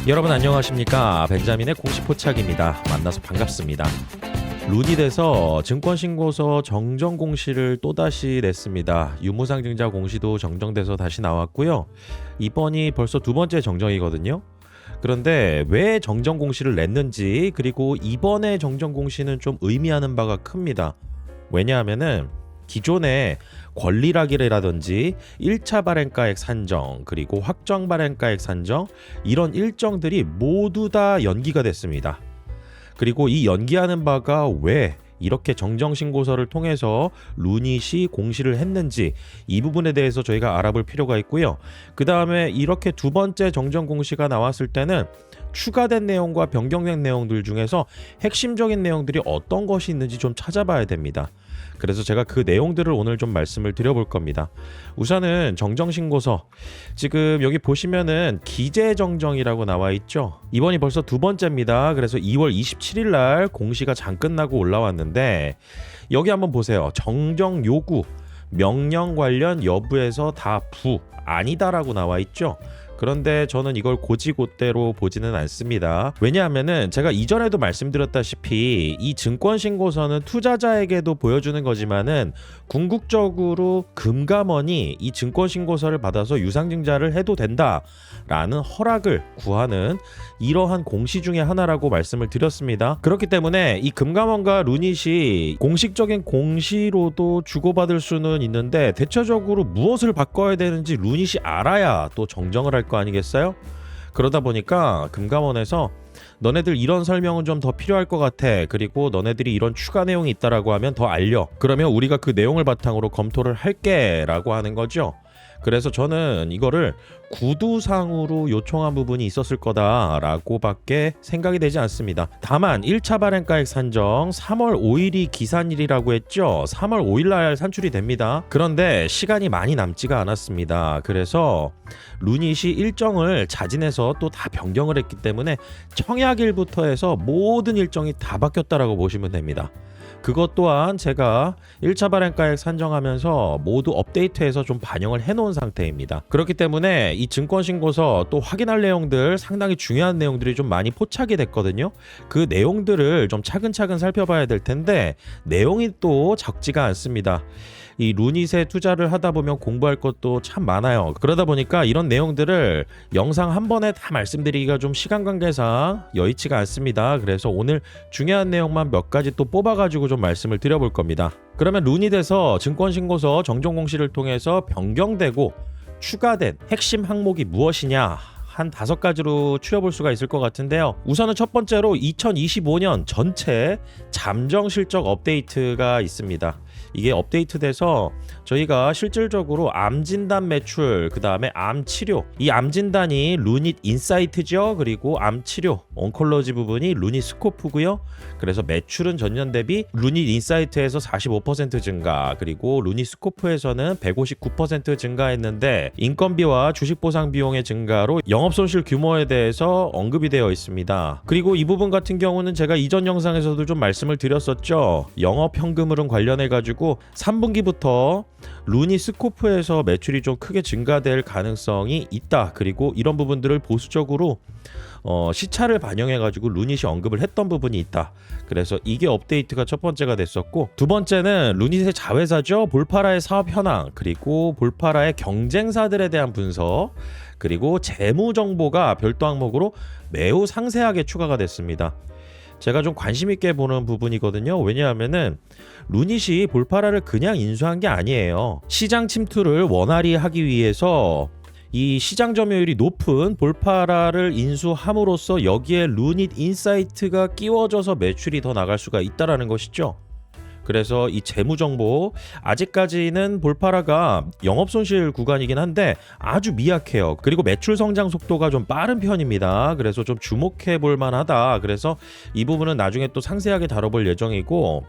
여러분 안녕하십니까. 벤자민의 공시 포착입니다. 만나서 반갑습니다. 루닛에서 증권신고서 정정 공시를 또다시 냈습니다. 유무상증자 공시도 정정돼서 다시 나왔고요. 이번이 벌써 두 번째 정정이거든요. 그런데 왜 정정 공시를 냈는지, 그리고 이번에 정정 공시는 좀 의미하는 바가 큽니다. 왜냐하면은 기존의 권리락이라든지 1차 발행가액 산정, 그리고 확정 발행가액 산정, 이런 일정들이 모두 다 연기가 됐습니다. 그리고 이 연기하는 바가 왜 이렇게 정정신고서를 통해서 루닛이 공시를 했는지, 이 부분에 대해서 저희가 알아볼 필요가 있고요. 그 다음에 이렇게 두 번째 정정 공시가 나왔을 때는 추가된 내용과 변경된 내용들 중에서 핵심적인 내용들이 어떤 것이 있는지 좀 찾아봐야 됩니다. 그래서 제가 그 내용들을 오늘 좀 말씀을 드려볼 겁니다. 우선은 정정신고서, 지금 여기 보시면은 기재정정이라고 나와 있죠. 이번이 벌써 두 번째입니다. 그래서 2월 27일 날 공시가 장 끝나고 올라왔는데, 여기 한번 보세요. 정정 요구, 명령 관련 여부에서 다 부, 아니다라고 나와 있죠. 그런데 저는 이걸 고지고대로 보지는 않습니다. 왜냐하면은 제가 이전에도 말씀드렸다시피 이 증권신고서는 투자자에게도 보여주는 거지만은 궁극적으로 금감원이 이 증권신고서를 받아서 유상증자를 해도 된다라는 허락을 구하는 이러한 공시 중에 하나라고 말씀을 드렸습니다. 그렇기 때문에 이 금감원과 루닛이 공식적인 공시로도 주고받을 수는 있는데, 대체적으로 무엇을 바꿔야 되는지 루닛이 알아야 또 정정을 할 거 아니겠어요? 그러다 보니까 금감원에서 너네들 이런 설명은 좀 더 필요할 것 같아, 그리고 너네들이 이런 추가 내용이 있다라고 하면 더 알려, 그러면 우리가 그 내용을 바탕으로 검토를 할게 라고 하는 거죠. 그래서 저는 이거를 구두상으로 요청한 부분이 있었을 거다라고 밖에 생각이 되지 않습니다. 다만 1차 발행가액 산정 3월 5일이 기산일이라고 했죠. 3월 5일 날 산출이 됩니다. 그런데 시간이 많이 남지가 않았습니다. 그래서 루닛이 일정을 자진해서 또 다 변경을 했기 때문에 청약일부터 해서 모든 일정이 다 바뀌었다라고 보시면 됩니다. 그것 또한 제가 1차 발행가액 산정하면서 모두 업데이트해서 좀 반영을 해놓은 상태입니다. 그렇기 때문에 이 증권신고서 또 확인할 내용들, 상당히 중요한 내용들이 좀 많이 포착이 됐거든요. 그 내용들을 좀 차근차근 살펴봐야 될 텐데, 내용이 또 적지가 않습니다. 이 루닛에 투자를 하다 보면 공부할 것도 참 많아요. 그러다 보니까 이런 내용들을 영상 한 번에 다 말씀드리기가 좀 시간 관계상 여의치가 않습니다. 그래서 오늘 중요한 내용만 몇 가지 또 뽑아가지고 좀 말씀을 드려볼 겁니다. 그러면 루닛에서 증권신고서 정정공시를 통해서 변경되고 추가된 핵심 항목이 무엇이냐, 한 5가지로 추려볼 수가 있을 것 같은데요. 우선은 첫 번째로 2025년 전체 잠정 실적 업데이트가 있습니다. 이게 업데이트돼서 저희가 실질적으로 암 진단 매출, 그 다음에 암 치료, 이 암 진단이 루닛 인사이트죠. 그리고 암 치료, 온콜로지 부분이 루닛 스코프고요. 그래서 매출은 전년 대비 루닛 인사이트에서 45% 증가, 그리고 루닛 스코프에서는 159% 증가했는데, 인건비와 주식 보상 비용의 증가로 영업손실 규모에 대해서 언급이 되어 있습니다. 그리고 이 부분 같은 경우는 제가 이전 영상에서도 좀 말씀을 드렸었죠. 영업현금흐름 관련해가지고 3분기부터 루닛 스코프에서 매출이 좀 크게 증가될 가능성이 있다. 그리고 이런 부분들을 보수적으로 시차를 반영해가지고 루닛이 언급을 했던 부분이 있다. 그래서 이게 업데이트가 첫 번째가 됐었고, 두 번째는 루닛의 자회사죠. 볼파라의 사업 현황, 그리고 볼파라의 경쟁사들에 대한 분석, 그리고 재무 정보가 별도 항목으로 매우 상세하게 추가가 됐습니다. 제가 좀 관심 있게 보는 부분이거든요. 왜냐하면은 루닛이 볼파라를 그냥 인수한 게 아니에요. 시장 침투를 원활히 하기 위해서 이 시장 점유율이 높은 볼파라를 인수함으로써 여기에 루닛 인사이트가 끼워져서 매출이 더 나갈 수가 있다라는 것이죠. 그래서 이 재무정보, 아직까지는 볼파라가 영업손실 구간이긴 한데 아주 미약해요. 그리고 매출 성장 속도가 좀 빠른 편입니다. 그래서 좀 주목해 볼 만하다. 그래서 이 부분은 나중에 또 상세하게 다뤄볼 예정이고,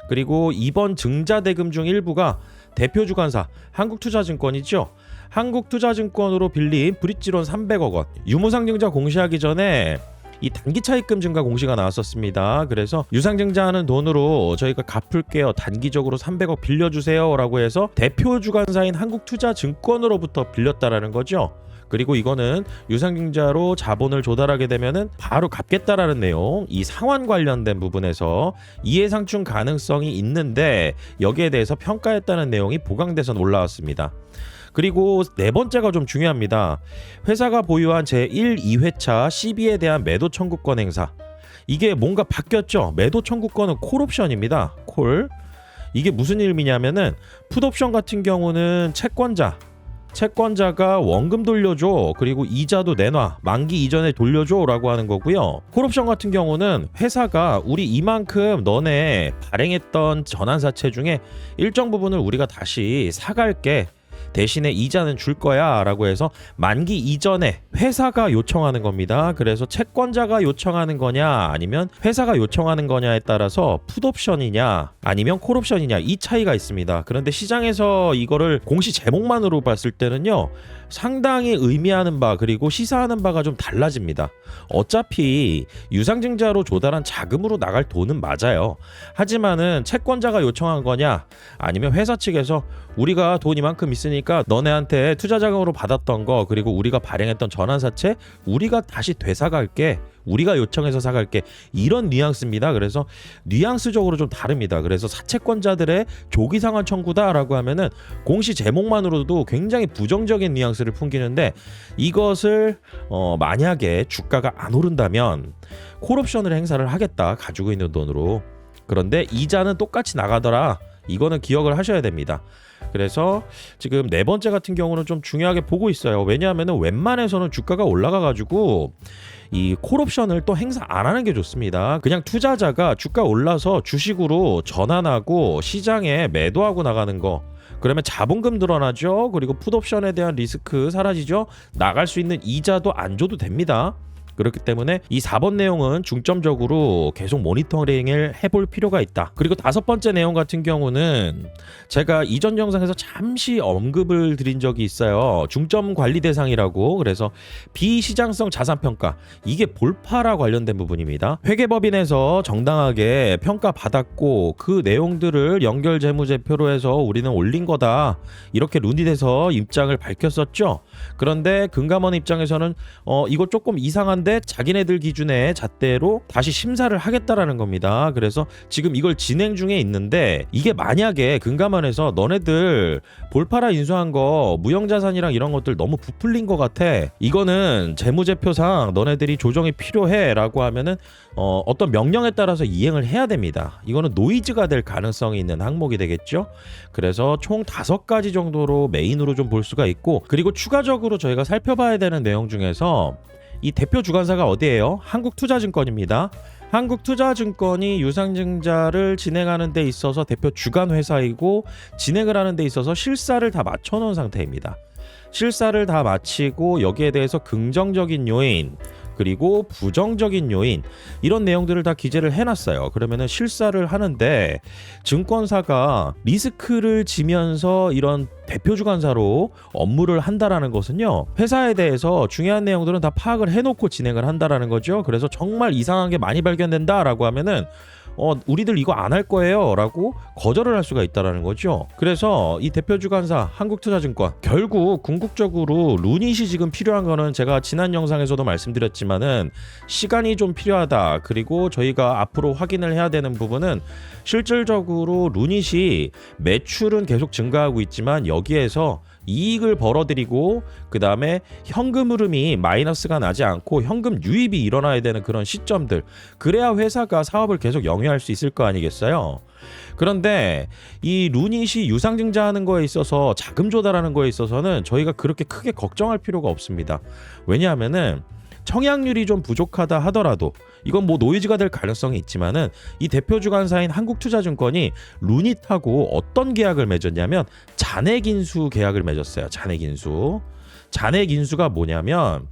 그리고 이번 증자대금 중 일부가 대표 주관사 한국투자증권이죠. 한국투자증권으로 빌린 브릿지론 300억 원, 유무상증자 공시하기 전에 이 단기 차입금 증가 공시가 나왔었습니다. 그래서 유상증자하는 돈으로 저희가 갚을게요, 단기적으로 300억 빌려주세요 라고 해서 대표 주관사인 한국투자증권으로부터 빌렸다라는 거죠. 그리고 이거는 유상증자로 자본을 조달하게 되면은 바로 갚겠다라는 내용, 이 상환 관련된 부분에서 이해상충 가능성이 있는데 여기에 대해서 평가했다는 내용이 보강돼서 올라왔습니다. 그리고 네 번째가 좀 중요합니다. 회사가 보유한 제1, 2회차 CB에 대한 매도 청구권 행사. 이게 뭔가 바뀌었죠. 매도 청구권은 콜옵션입니다. 콜. 이게 무슨 의미냐면은 풋옵션 같은 경우는 채권자가 원금 돌려줘, 그리고 이자도 내놔, 만기 이전에 돌려줘 라고 하는 거고요. 콜옵션 같은 경우는 회사가 우리 이만큼 너네 발행했던 전환사채 중에 일정 부분을 우리가 다시 사갈게, 대신에 이자는 줄 거야 라고 해서 만기 이전에 회사가 요청하는 겁니다. 그래서 채권자가 요청하는 거냐 아니면 회사가 요청하는 거냐에 따라서 풋옵션이냐 아니면 콜옵션이냐, 이 차이가 있습니다. 그런데 시장에서 이거를 공시 제목만으로 봤을 때는요, 상당히 의미하는 바 그리고 시사하는 바가 좀 달라집니다. 어차피 유상증자로 조달한 자금으로 나갈 돈은 맞아요. 하지만은 채권자가 요청한 거냐 아니면 회사 측에서 우리가 돈 이만큼 있으니까 너네한테 투자자금으로 받았던 거, 그리고 우리가 발행했던 전환사채 우리가 다시 되사갈게, 우리가 요청해서 사갈게, 이런 뉘앙스입니다. 그래서 뉘앙스적으로 좀 다릅니다. 그래서 사채권자들의 조기상환 청구다라고 하면은 공시 제목만으로도 굉장히 부정적인 뉘앙스를 풍기는데, 이것을 만약에 주가가 안 오른다면 콜옵션을 행사를 하겠다, 가지고 있는 돈으로. 그런데 이자는 똑같이 나가더라, 이거는 기억을 하셔야 됩니다. 그래서 지금 네 번째 같은 경우는 좀 중요하게 보고 있어요. 왜냐하면 웬만해서는 주가가 올라가가지고 이 콜옵션을 또 행사 안 하는 게 좋습니다. 그냥 투자자가 주가 올라서 주식으로 전환하고 시장에 매도하고 나가는 거, 그러면 자본금 늘어나죠. 그리고 풋옵션에 대한 리스크 사라지죠. 나갈 수 있는 이자도 안 줘도 됩니다. 그렇기 때문에 이 4번 내용은 중점적으로 계속 모니터링을 해볼 필요가 있다. 그리고 5번째 내용 같은 경우는 제가 이전 영상에서 잠시 언급을 드린 적이 있어요. 중점 관리 대상이라고. 그래서 비시장성 자산평가, 이게 볼파라 관련된 부분입니다. 회계법인에서 정당하게 평가받았고 그 내용들을 연결재무제표로 해서 우리는 올린 거다, 이렇게 루닛에서 입장을 밝혔었죠. 그런데 금감원 입장에서는 이거 조금 이상한 자기네들 기준의 잣대로 다시 심사를 하겠다라는 겁니다. 그래서 지금 이걸 진행 중에 있는데, 이게 만약에 금감원에서 너네들 볼파라 인수한 거 무형자산이랑 이런 것들 너무 부풀린 것 같아, 이거는 재무제표상 너네들이 조정이 필요해 라고 하면은 어떤 명령에 따라서 이행을 해야 됩니다. 이거는 노이즈가 될 가능성이 있는 항목이 되겠죠. 그래서 총 5가지 정도로 메인으로 좀 볼 수가 있고, 그리고 추가적으로 저희가 살펴봐야 되는 내용 중에서 이 대표 주관사가 어디예요? 한국투자증권입니다. 한국투자증권이 유상증자를 진행하는 데 있어서 대표 주관 회사이고, 진행을 하는 데 있어서 실사를 다 맞춰놓은 상태입니다. 실사를 다 마치고 여기에 대해서 긍정적인 요인 그리고 부정적인 요인, 이런 내용들을 다 기재를 해놨어요. 그러면은 실사를 하는데 증권사가 리스크를 지면서 이런 대표 주관사로 업무를 한다라는 것은요, 회사에 대해서 중요한 내용들은 다 파악을 해놓고 진행을 한다라는 거죠. 그래서 정말 이상한 게 많이 발견된다라고 하면은 우리들 이거 안 할 거예요 라고 거절을 할 수가 있다라는 거죠. 그래서 이 대표 주관사 한국투자증권, 결국 궁극적으로 루닛이 지금 필요한 거는 제가 지난 영상에서도 말씀드렸지만은 시간이 좀 필요하다. 그리고 저희가 앞으로 확인을 해야 되는 부분은 실질적으로 루닛이 매출은 계속 증가하고 있지만 여기에서 이익을 벌어들이고 그 다음에 현금 흐름이 마이너스가 나지 않고 현금 유입이 일어나야 되는 그런 시점들, 그래야 회사가 사업을 계속 영위할 수 있을 거 아니겠어요. 그런데 이 루닛이 유상증자하는 거에 있어서, 자금 조달하는 거에 있어서는 저희가 그렇게 크게 걱정할 필요가 없습니다. 왜냐하면은 청약률이 좀 부족하다 하더라도, 이건 뭐 노이즈가 될 가능성이 있지만은 이 대표 주관사인 한국투자증권이 루닛하고 어떤 계약을 맺었냐면 잔액인수 계약을 맺었어요. 잔액인수가 뭐냐면,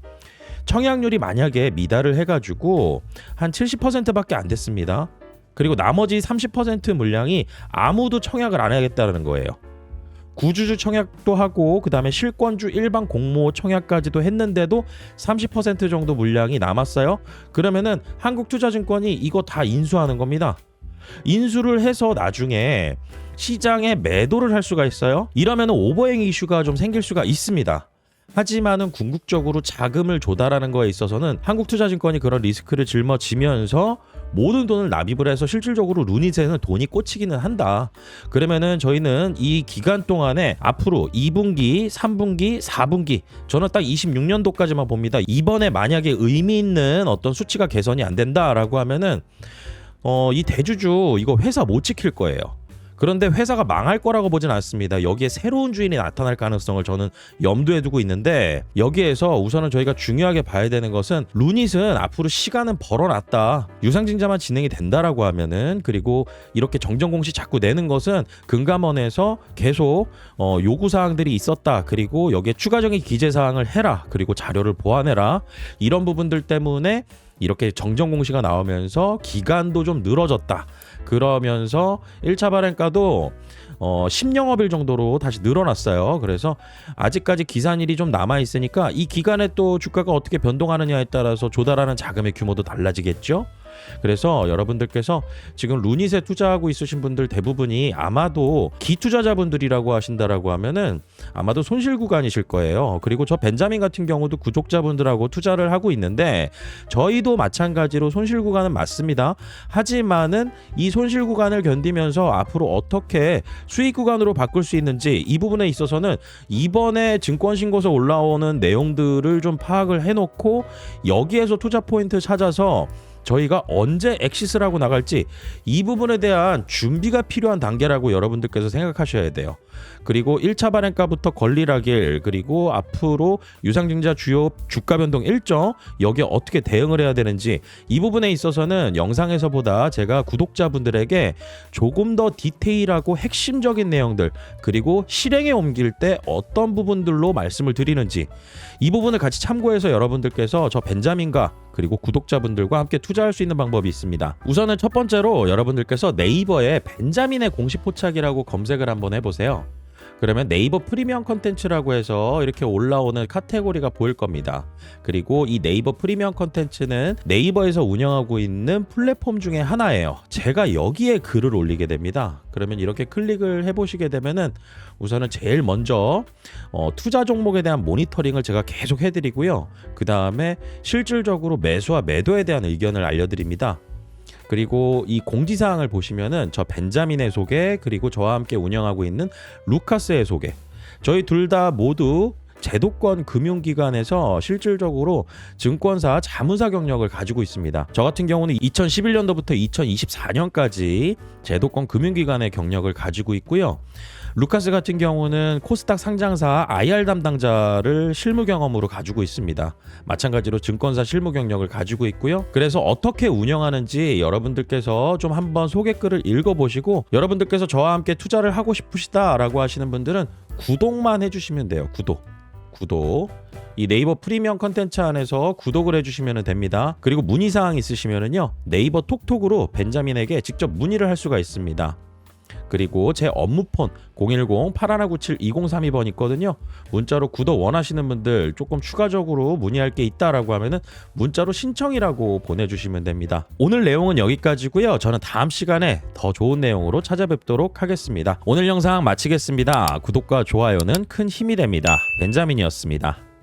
청약률이 만약에 미달을 해가지고 한 70%밖에 안 됐습니다. 그리고 나머지 30% 물량이 아무도 청약을 안 하겠다는 거예요. 구주주 청약도 하고 그 다음에 실권주 일반 공모 청약까지도 했는데도 30% 정도 물량이 남았어요. 그러면은 한국투자증권이 이거 다 인수하는 겁니다. 인수를 해서 나중에 시장에 매도를 할 수가 있어요. 이러면 오버행 이슈가 좀 생길 수가 있습니다. 하지만은 궁극적으로 자금을 조달하는 거에 있어서는 한국투자증권이 그런 리스크를 짊어지면서 모든 돈을 납입을 해서 실질적으로 루닛에는 돈이 꽂히기는 한다. 그러면은 저희는 이 기간 동안에 앞으로 2분기, 3분기, 4분기 저는 딱 26년도까지만 봅니다. 이번에 만약에 의미 있는 어떤 수치가 개선이 안 된다라고 하면은 이 대주주 이거 회사 못 지킬 거예요. 그런데 회사가 망할 거라고 보진 않습니다. 여기에 새로운 주인이 나타날 가능성을 저는 염두에 두고 있는데, 여기에서 우선은 저희가 중요하게 봐야 되는 것은 루닛은 앞으로 시간은 벌어놨다. 유상증자만 진행이 된다라고 하면은, 그리고 이렇게 정정공시 자꾸 내는 것은 금감원에서 계속 요구사항들이 있었다. 그리고 여기에 추가적인 기재사항을 해라. 그리고 자료를 보완해라. 이런 부분들 때문에 이렇게 정정공시가 나오면서 기간도 좀 늘어졌다. 그러면서 1차 발행가도 10영업일 정도로 다시 늘어났어요. 그래서 아직까지 기산일이 좀 남아있으니까 이 기간에 또 주가가 어떻게 변동하느냐에 따라서 조달하는 자금의 규모도 달라지겠죠. 그래서 여러분들께서 지금 루닛에 투자하고 있으신 분들 대부분이 아마도 기투자자분들이라고 하신다라고 하면은 아마도 손실 구간이실 거예요. 그리고 저 벤자민 같은 경우도 구독자분들하고 투자를 하고 있는데 저희도 마찬가지로 손실 구간은 맞습니다. 하지만은 이 손실 구간을 견디면서 앞으로 어떻게 수익 구간으로 바꿀 수 있는지 이 부분에 있어서는 이번에 증권신고서 올라오는 내용들을 좀 파악을 해놓고 여기에서 투자 포인트 찾아서 저희가 언제 엑시스를 하고 나갈지 이 부분에 대한 준비가 필요한 단계라고 여러분들께서 생각하셔야 돼요. 그리고 1차 발행가부터 권리락일, 그리고 앞으로 유상증자 주요 주가 변동 일정, 여기에 어떻게 대응을 해야 되는지 이 부분에 있어서는 영상에서보다 제가 구독자분들에게 조금 더 디테일하고 핵심적인 내용들, 그리고 실행에 옮길 때 어떤 부분들로 말씀을 드리는지 이 부분을 같이 참고해서 여러분들께서 저 벤자민과 그리고 구독자분들과 함께 투자할 수 있는 방법이 있습니다. 우선은 첫 번째로 여러분들께서 네이버에 벤자민의 공시 포착이라고 검색을 한번 해보세요. 그러면 네이버 프리미엄 컨텐츠라고 해서 이렇게 올라오는 카테고리가 보일 겁니다. 그리고 이 네이버 프리미엄 컨텐츠는 네이버에서 운영하고 있는 플랫폼 중에 하나예요. 제가 여기에 글을 올리게 됩니다. 그러면 이렇게 클릭을 해보시게 되면은 우선은 제일 먼저 투자 종목에 대한 모니터링을 제가 계속 해드리고요. 그 다음에 실질적으로 매수와 매도에 대한 의견을 알려드립니다. 그리고 이 공지사항을 보시면은 저 벤자민의 소개, 그리고 저와 함께 운영하고 있는 루카스의 소개, 저희 둘 다 모두 제도권 금융기관에서 실질적으로 증권사 자문사 경력을 가지고 있습니다. 저 같은 경우는 2011년도부터 2024년까지 제도권 금융기관의 경력을 가지고 있고요. 루카스 같은 경우는 코스닥 상장사 IR 담당자를 실무 경험으로 가지고 있습니다. 마찬가지로 증권사 실무 경력을 가지고 있고요. 그래서 어떻게 운영하는지 여러분들께서 좀 한번 소개글을 읽어보시고, 여러분들께서 저와 함께 투자를 하고 싶으시다라고 하시는 분들은 구독만 해주시면 돼요. 구독. 이 네이버 프리미엄 컨텐츠 안에서 구독을 해주시면 됩니다. 그리고 문의사항 있으시면은요, 네이버 톡톡으로 벤자민에게 직접 문의를 할 수가 있습니다. 그리고 제 업무폰 010-8197-2032번 있거든요. 문자로 구독 원하시는 분들 조금 추가적으로 문의할 게 있다라고 하면은 문자로 신청이라고 보내주시면 됩니다. 오늘 내용은 여기까지고요. 저는 다음 시간에 더 좋은 내용으로 찾아뵙도록 하겠습니다. 오늘 영상 마치겠습니다. 구독과 좋아요는 큰 힘이 됩니다. 벤자민이었습니다.